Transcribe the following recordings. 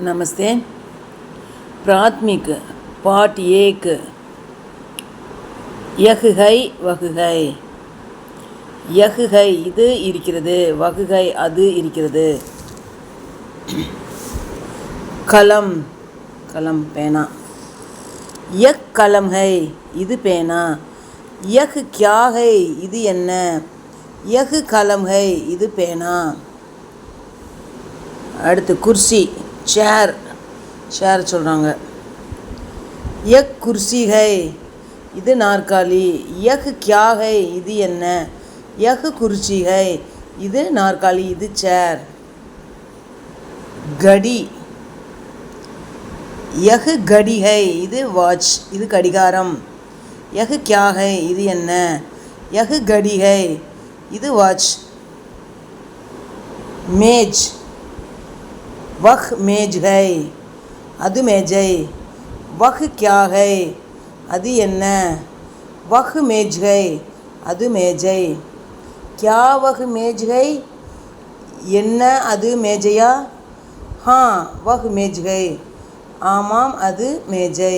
नमस्ते। प्राथमिक पार्ट एक यह वगुகை यகுகை இது இருக்கிறது, வகுகை அது இருக்கிறது. கலம் கலம் பேனா. யக் கலம் ஹை இது பேனா. யக் கியா ஹை இது என்ன. யக் கலம் ஹை இது பேனா. அடுத்து குர்சி சேர் சேர் சொல்கிறாங்க. யக் குர்சி ஹை இது நாற்காலி. யக் கியா ஹை இது என்ன. யக் குர்சி ஹை இது நாற்காலி, இது சேர். கடி யக் கடி ஹை இது வாட்ச், இது கடிகாரம். யக் கியா ஹை இது என்ன. யக் கடி ஹை இது வாட்ச். மேஜ் வஹ் மேஜ் ஹை அது மேஜை. வஹ் கியா ஹை அது என்ன. வஹ் மேஜ் ஹை அது மேஜை. கியா வஹ் மேஜ் ஹை என்ன அது மேஜையா. ஹா வஹ் மேஜ் ஹை ஆமாம் அது மேஜை.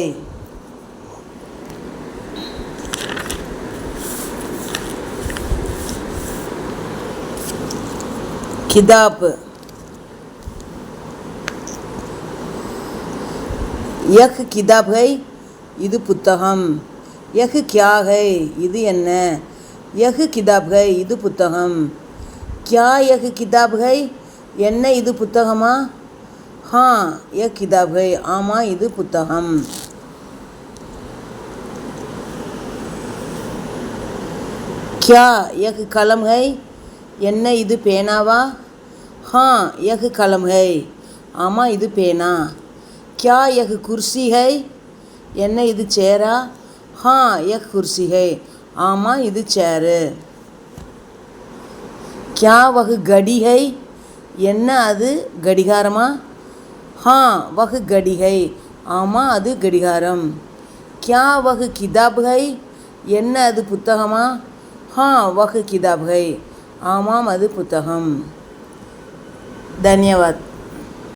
கிதாப் யக் கிதாப் ஹை இது புத்தகம். யக் கியா ஹை இது என்ன. யக் கிதாப் ஹை இது புத்தகம். கியா யக் கிதாப் ஹை என்ன இது புத்தகமா. ஹா யக் கிதாப் ஹை ஆமாம் இது புத்தகம். கியா யக் கலம் ஹை என்ன இது பேனாவா. ஹா யக் கலம் ஹை ஆமாம் இது பேனா. கியா யக் குர்சி ஹை என்ன இது சேரா. ஹா யக் குர்சி ஹை ஆமாம் இது சேரு. கியா வஹ் கடி ஹை என்ன அது கடிகாரமா. ஹா வஹ் கடி ஹை ஆமாம் அது கடிகாரம். கியா வஹ் கிதாப் ஹை என்ன அது புத்தகமா. ஹா வஹ் கிதாப் ஹை ஆமாம் அது புத்தகம். தன்யவாத்.